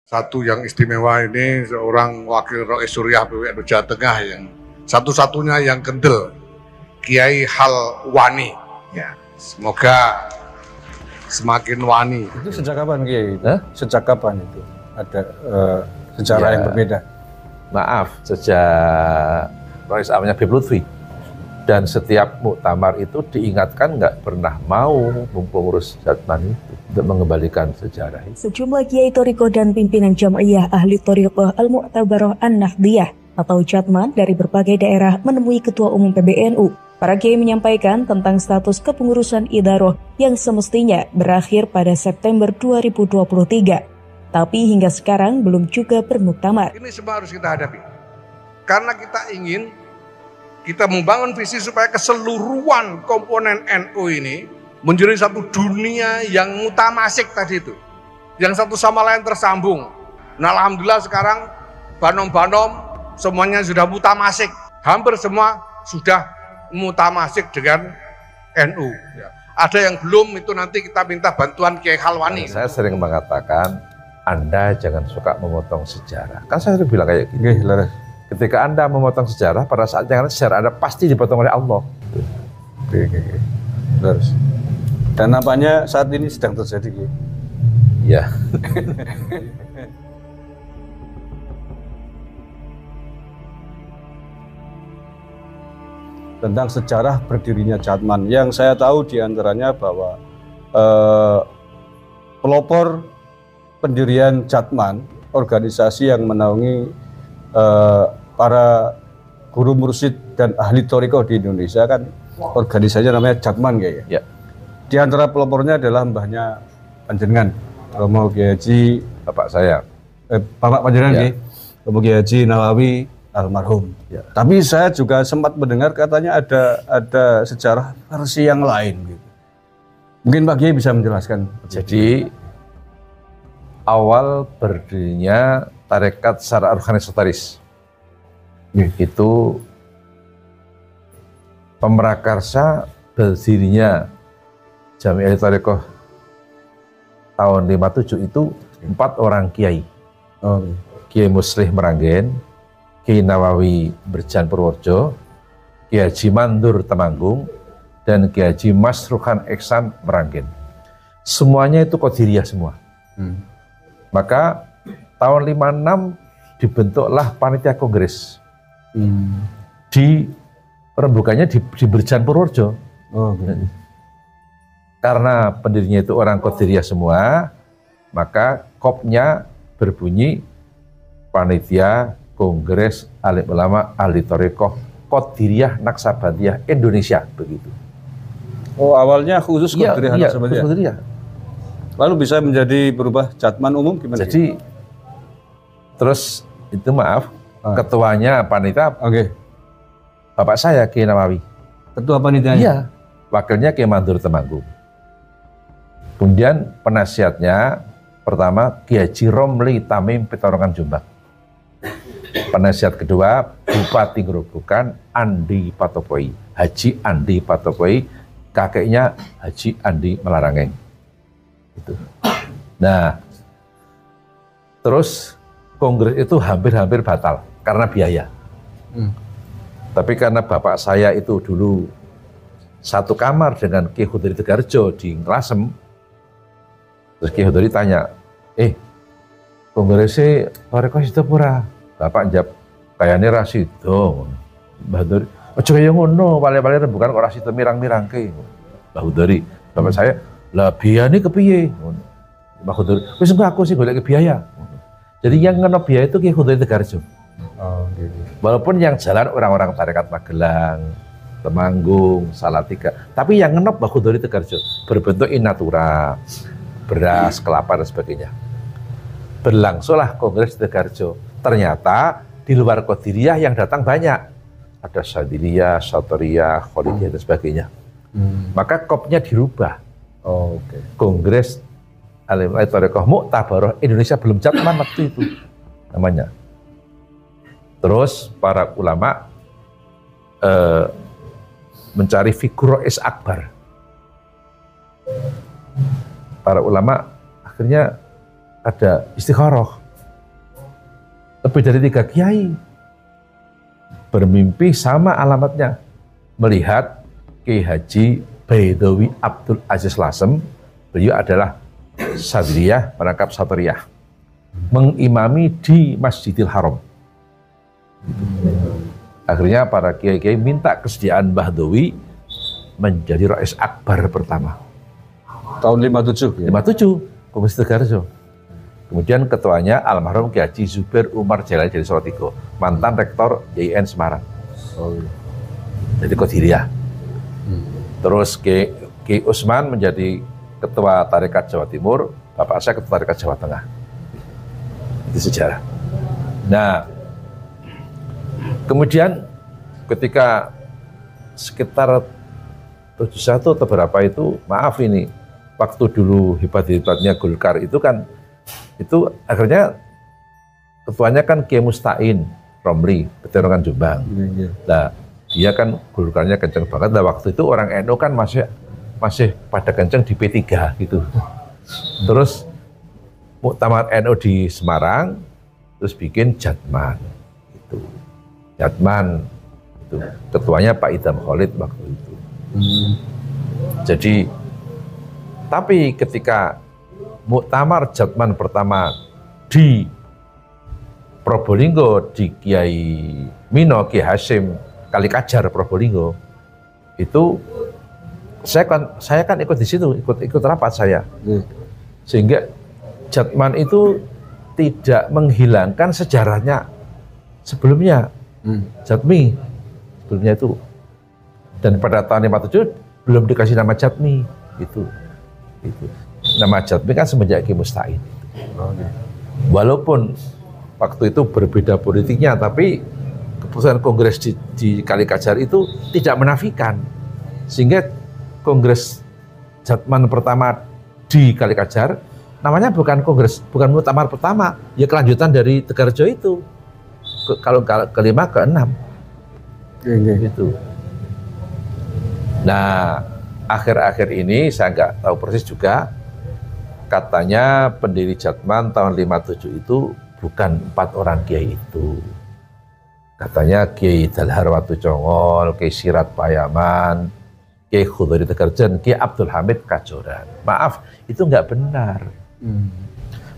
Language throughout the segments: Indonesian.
Satu yang istimewa ini seorang wakil Rois Suriah PWNU Jawa Tengah yang satu-satunya yang kendel, Kiai Halwani. Ya, semoga semakin wani. Itu sejak kapan Kiai? Sejak kapan itu ada sejarah yang berbeda? Maaf, sejak Rois Amnya Habib Lutfi. Dan setiap muktamar itu diingatkan nggak pernah mau pengurus Jatman itu untuk mengembalikan sejarah itu. Sejumlah kiai Thariqah dan pimpinan Jam'iyah Ahli Thariqah Al-Mu'tabarah An-Nahdiyah atau Jatman dari berbagai daerah menemui Ketua Umum PBNU. Para kiai menyampaikan tentang status kepengurusan Idaroh yang semestinya berakhir pada September 2023. Tapi hingga sekarang belum juga bermuktamar. Ini semua harus kita hadapi. Karena kita ingin kita membangun visi supaya keseluruhan komponen NU ini menjadi satu dunia yang mutamasik tadi itu. Yang satu sama lain tersambung. Nah, alhamdulillah sekarang banom-banom semuanya sudah mutamasik. Hampir semua sudah mutamasik dengan NU. Ya. Ada yang belum, itu nanti kita minta bantuan Kiai Halwani. Saya sering mengatakan, Anda jangan suka memotong sejarah. Kan saya sudah bilang kayak gini. Ketika Anda memotong sejarah, pada saat yang sejarah Anda pasti dipotong oleh Allah. Terus. Dan nampaknya saat ini sedang terjadi. Ya. Tentang sejarah berdirinya Jatman, yang saya tahu diantaranya bahwa pelopor pendirian Jatman, organisasi yang menaungi para guru mursyid dan ahli thariqah di Indonesia, kan organisasinya namanya Jatman kayaknya. Ya. Di antara pelopornya adalah mbahnya panjenengan, Romo Kiai Haji Bapak saya. Bapak panjenengan Ya. Romo Kiai Haji Nawawi almarhum. Ya. Tapi saya juga sempat mendengar katanya ada sejarah versi yang lain gitu. Mungkin Pak Kiai bisa menjelaskan. Jadi awal berdirinya tarekat secara rohani esoteris itu pemrakarsa berdirinya Jami'ah Thariqah tahun 57 itu 4 orang kiai. Kiai Muslih Meranggen, Kiai Nawawi Berjan Purworejo, Kiai Haji Mandur Temanggung, dan Kiai Haji Masruhan Eksan Meranggen. Semuanya itu Qadiriyah semua. Maka tahun 56 dibentuklah panitia kongres. Di rembukannya di Berjan Purworejo. Karena pendirinya itu orang Qadiriyah semua, maka kopnya berbunyi Panitia Kongres Alim Ulama Ahli Thariqah Qadiriyah Naksabandiyah Indonesia, begitu. Oh, awalnya khusus Qadiriyah Naksabandiyah. Qadiriyah. Lalu bisa menjadi berubah Jatman umum gimana? Jadi terus itu ketuanya panitia. Bapak saya Kiai Nawawi. Ketua panitianya? Iya. Wakilnya Kiai Mandur Temanggung. Kemudian penasihatnya pertama Kiai Haji Romli Tamim Petorongan Jombang. Penasihat kedua Bupati Gerobokan Andi Patopoi, Haji Andi Patopoi, kakeknya Haji Andi Melarangeng. Itu. Nah, terus kongres itu hampir-hampir batal karena biaya. Tapi karena bapak saya itu dulu satu kamar dengan Ki Khudri Tegarjo di Nglasem, terus Ki Khudri tanya, kongresnya Thariqah itu pura? Bapak jawab, kayaknya rasido. Mbah Khudri, ojo kaya ngono, wale-wale rembukan kok rasido mirang-mirangke. Mbah Khudri, bapak saya, lah biayane kepiye? Mbah Khudri, wis aku sih golek biaya. Jadi yang ngeno biaya itu Ki Khudri Tegarjo. Walaupun yang jalan orang-orang tarekat Magelang, Temanggung, Salatiga, tapi yang ngenop Mbah Khudri Tegarjo berbentuk in natura, beras, kelapa dan sebagainya. Berlangsunglah kongres Tegarjo. Ternyata di luar Qadiriyah yang datang banyak. Ada Syadiliyah, Satoriyah, Kholidiyah dan sebagainya. Maka kopnya dirubah. Kongres Alim Thariqah Mu'tabarah Indonesia belum Jatman waktu itu namanya. Terus para ulama mencari figur Rois Akbar. Para ulama akhirnya ada istikharah. lebih dari 3 kiai bermimpi sama alamatnya, melihat Kiai Haji Baidawi Abdul Aziz Lasem, beliau adalah Sadriyah, merangkap Satriyah, mengimami di Masjidil Haram. Akhirnya para kiai-kiai minta kesediaan Mbah Dawi menjadi Rais Akbar pertama. Tahun 57 ya? 57, Komisi Tegarjo. Kemudian ketuanya almarhum Kiai Haji Zubair Umar Jalani dari Salatiga, mantan rektor YIN Semarang. Oh, iya. Jadi Qadiriyah. Terus Kiai Usman menjadi ketua Tarekat Jawa Timur, bapak saya ketua Tarekat Jawa Tengah. Itu sejarah. Nah, kemudian ketika sekitar 71 atau berapa itu, maaf ini, waktu dulu hebat-hebatnya Golkar itu kan, itu akhirnya ketuanya kan Kiai Mustain Romli, Peterongan Jombang. Nah, dia kan Golkarnya kenceng banget. Nah, waktu itu orang NU kan masih pada kenceng di P3 gitu. Terus Muktamar NU di Semarang, terus bikin Jatman. Gitu. Jatman itu ketuanya Pak Idham Khalid waktu itu. Jadi, tapi ketika Muktamar Jatman pertama di Probolinggo, di Kiai Mino, Kiai Hasyim Kalikajar Probolinggo, itu saya kan ikut di situ, ikut rapat saya. Sehingga Jatman itu tidak menghilangkan sejarahnya sebelumnya. Jatmi sebelumnya itu. Dan pada tahun 57 belum dikasih nama Jatmi gitu. Nama Jatmi kan semenjak Kiai Mustain. Walaupun waktu itu berbeda politiknya, tapi keputusan kongres di Kalikajar itu tidak menafikan, sehingga kongres Jatman pertama di Kalikajar namanya bukan muktamar pertama, ya kelanjutan dari Tegarjo itu, kalau kelima keenam gitu. Nah, akhir-akhir ini saya nggak tahu persis juga, katanya pendiri Jatman tahun 57 itu bukan 4 orang kiai itu. Katanya Kiai Dalhar Watu Congol, Kiai Sirat Payaman, Kiai Khudari Tegarjan, Kiai Abdul Hamid Kajoran. Maaf, itu nggak benar.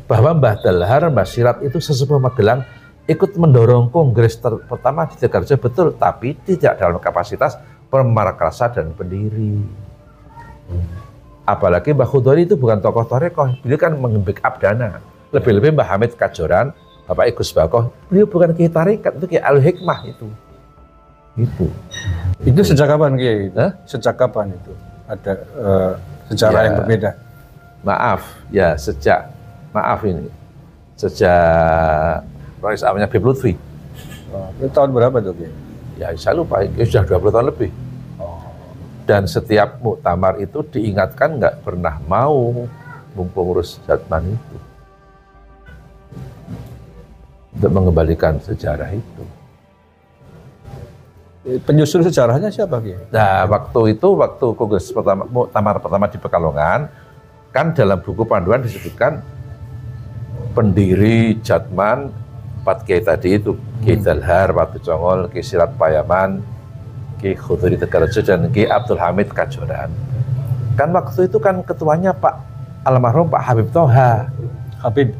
Bahwa Mbah Dalhar, Mbah Sirat itu sesepuh Magelang ikut mendorong kongres pertama di Tegarjo, betul, tapi tidak dalam kapasitas pemarkasa dan pendiri. Apalagi Mbah Khudari itu bukan tokoh torekoh, beliau kan meng-backup dana. Lebih-lebih Mbah Hamid Kajoran, Bapak Igus Bakoh, beliau bukan Kiai Tarekat, itu Kiai Al-Hikmah itu. Itu sejak kapan Kiai? Sejak kapan itu ada sejarah yang berbeda? Sejak Rais Amnya Habib Lutfi. Itu tahun berapa tuh Kiai? Ya saya lupa, sudah 20 tahun lebih. Dan setiap muktamar itu diingatkan nggak pernah mau pengurus Jatman itu untuk mengembalikan sejarah itu. Penyusun sejarahnya siapa Kiai? Nah, waktu kongres pertama, muktamar pertama di Pekalongan, kan dalam buku panduan disebutkan pendiri Jatman 4 kiai tadi itu, Kiai Dalhar Watu Congol, Kiai Sirat Payaman, Kiai Khudari Tegarjo, dan Kiai Abdul Hamid Kajoran. Kan waktu itu kan ketuanya almarhum Pak Habib Toha. Habib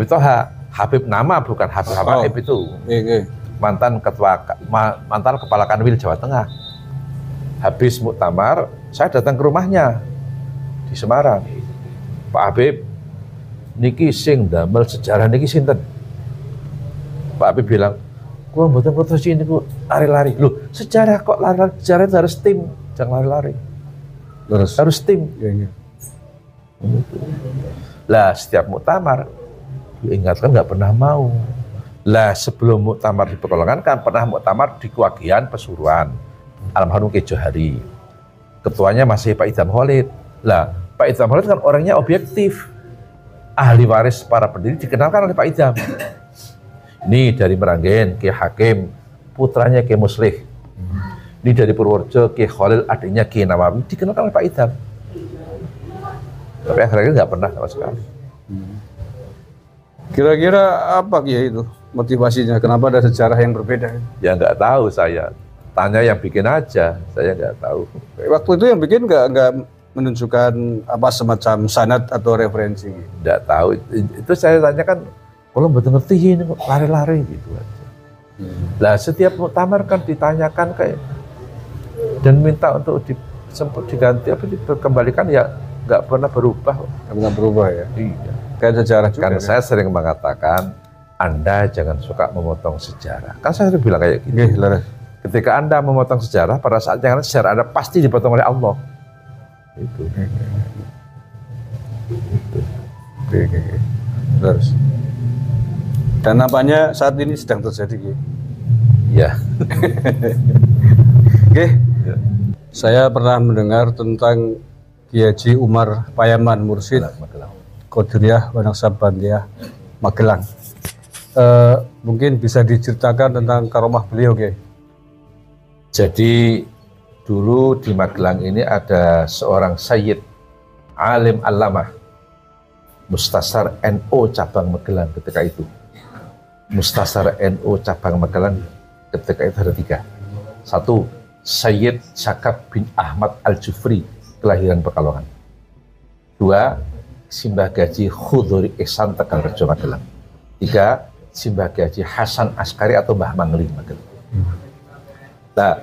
Toha. Habib nama bukan Habib Habib itu. Mantan kepala Kanwil Jawa Tengah. Habis muktamar, saya datang ke rumahnya di Semarang. Pak Habib, niki sing damel sejarah niki sinten? Pak Habib bilang, gua mboten putus ini ku lari-lari. Loh, sejarah kok lari-lari? Sejarah itu harus tim, jangan lari-lari. Harus tim. Lah, setiap muktamar diingatkan nggak pernah mau. Lah, sebelum muktamar di Pekalongan kan pernah muktamar di Kewagian Pesuruan, almarhum Kiai Johari. Ketuanya masih Pak Idham Khalid. Lah, Pak Idham Khalid kan orangnya objektif, ahli waris para pendiri, dikenalkan oleh Pak Idham. Ini dari Meranggen, Kiai Hakim, putranya Kiai Muslih. Ini dari Purworejo, Kiai Khalil, adiknya Kiai Nawawi, dikenalkan oleh Pak Idham. Tapi akhirnya nggak pernah sama sekali. Kira-kira apa Kiai itu motivasinya? Kenapa ada sejarah yang berbeda? Ya nggak tahu saya. Tanya yang bikin aja, saya nggak tahu. Waktu itu yang bikin nggak menunjukkan apa semacam sanad atau referensi? Nggak tahu. Itu saya tanyakan, kalau betul ngerti ini kok lari-lari gitu aja. Lah setiap muktamar kan ditanyakan kayak dan minta untuk diganti apa dikembalikan, ya nggak pernah berubah. Nggak pernah berubah ya? Iya. Kayak sejarah juga. Kan ya? saya sering mengatakan, Anda jangan suka memotong sejarah. Kan saya sering bilang kayak gitu. Laras. Ketika Anda memotong sejarah, pada saat yang sejarah Anda pasti dipotong oleh Allah. Itu. Oke. Terus. Dan nampaknya saat ini sedang terjadi. Ya. Oke. Saya pernah mendengar tentang Kiai Haji Umar Payaman, Mursyid Qadiriyah Wanaksabandia Magelang. Mungkin bisa diceritakan tentang karomah beliau, Kiai. Jadi dulu di Magelang ini ada seorang Sayyid alim alamah Mustasar NO cabang Magelang ketika itu. Mustasar NO cabang Magelang ketika itu ada 3. 1, Sayyid Syakab bin Ahmad Al-Jufri, kelahiran Pekalongan. 2, Simbah Gaji Khudhuri Ihsan Tegalrejo Magelang. 3, Simbah Gaji Hasan Askari atau Mbah Mangli Magelang. Nah,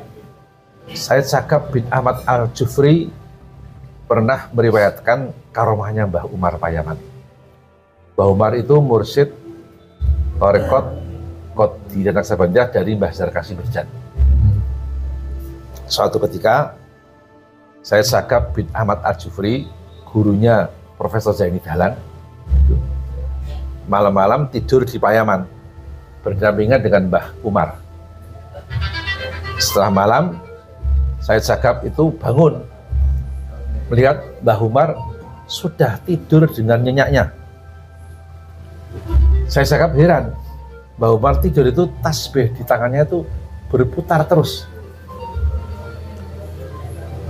Sayyid Syakab bin Ahmad Al-Jufri pernah meriwayatkan karomahnya Mbah Umar Payaman. Mbah Umar itu mursyid Torekot Qadiriyah Naksabandia dari Mbah Zarkasi Mirjan. Suatu ketika Sayyid Syakab bin Ahmad Al-Jufri, gurunya Profesor Zaini Dahlan, malam-malam tidur di Payaman berdampingan dengan Mbah Umar. Setelah malam, Sayyid Syakab itu bangun melihat Mbah Umar sudah tidur dengan nyenyaknya. Sayyid Syakab heran, Mbah Umar tidur itu tasbih di tangannya itu berputar terus.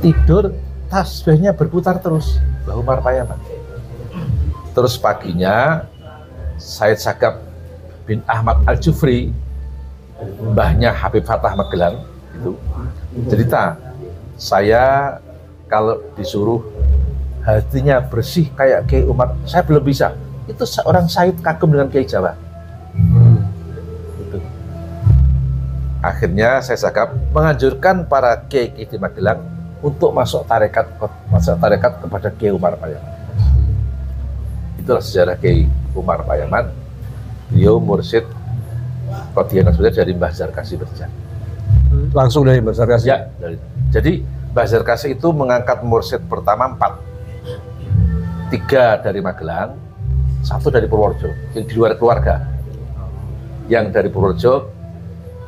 Tidur, tasbihnya berputar terus, Mbah Umar Payaman. Terus paginya, Sayyid Syakab bin Ahmad Al-Jufri, mbahnya Habib Fatah Magelang, itu cerita, saya kalau disuruh hatinya bersih kayak Kiai Umar, saya belum bisa. Itu seorang Sayyid kagum dengan Kiai Jawa. Gitu. Akhirnya Sayyid Syakab menganjurkan para Kiai di Magelang untuk masuk tarekat kepada Kiai Umar Payaman. Itulah sejarah Kiai Umar Payaman. Beliau mursyid Qadiriyah Naksabandia dari Mbah Zarkasi Mirjan. Langsung dari Mbah Zarkasi? Ya, jadi Mbah Zarkasi itu mengangkat mursyid pertama 4. 3 dari Magelang, 1 dari Purworejo, yang di luar keluarga. Yang dari Purworejo,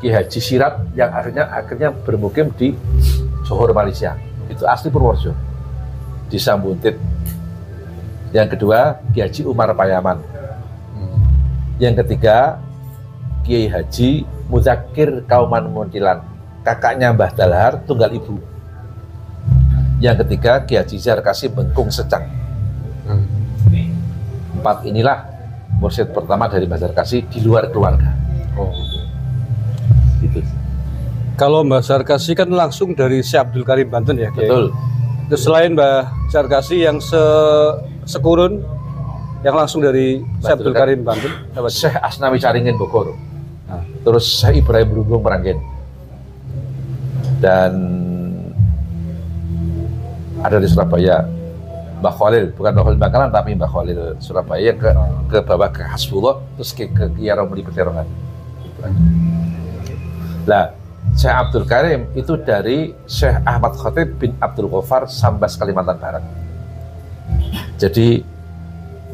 Ki Haji Sirat, yang akhirnya bermukim di Johor, Malaysia. Itu asli Purworejo, di Sambuntit. Yang kedua, Ki Haji Umar Payaman. Yang ketiga, Kiai Haji Muzakir Kauman Muntilan, kakaknya Mbah Dalhar, tunggal ibu. Yang ketiga, Ki Haji Zarkasi Bengkung Secang. 4 inilah mursyid pertama dari Mbah Zarkasi di luar keluarga. Gitu. Kalau Mbah Zarkasi kan langsung dari Syekh Abdul Karim Banten ya, Kiai? Betul. Terus selain Mbah Zarkasi yang sekurun, yang langsung dari Syekh Abdul Karim Banten, Syekh Asnawi Caringin Bogor. Terus Syekh Ibrahim Lumbung Meranggen. Dan ada di Surabaya Mbah Khalil, bukan Mbah Khalil Bangkalan tapi Mbah Khalil Surabaya ke bawah ke Hasbullah, terus ke Kiai Romli Peterongan. Nah, Syekh Abdul Karim itu dari Syekh Ahmad Khatib bin Abdul Ghaffar, Sambas, Kalimantan Barat. Jadi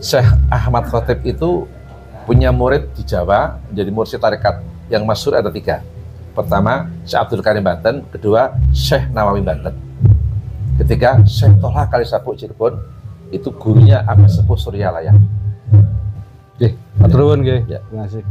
Syekh Ahmad Khatib itu punya murid di Jawa, menjadi mursyid tarekat yang masyhur ada 3. Pertama, Syekh Abdul Karim Banten. Kedua, Syekh Nawawi Banten. Ketiga, Syekh Toha Kalisabuk Cirebon. Itu gurunya Abah Sepuh Suryalaya. Oke, matur nuwun, Kiai. Ya. Terima kasih.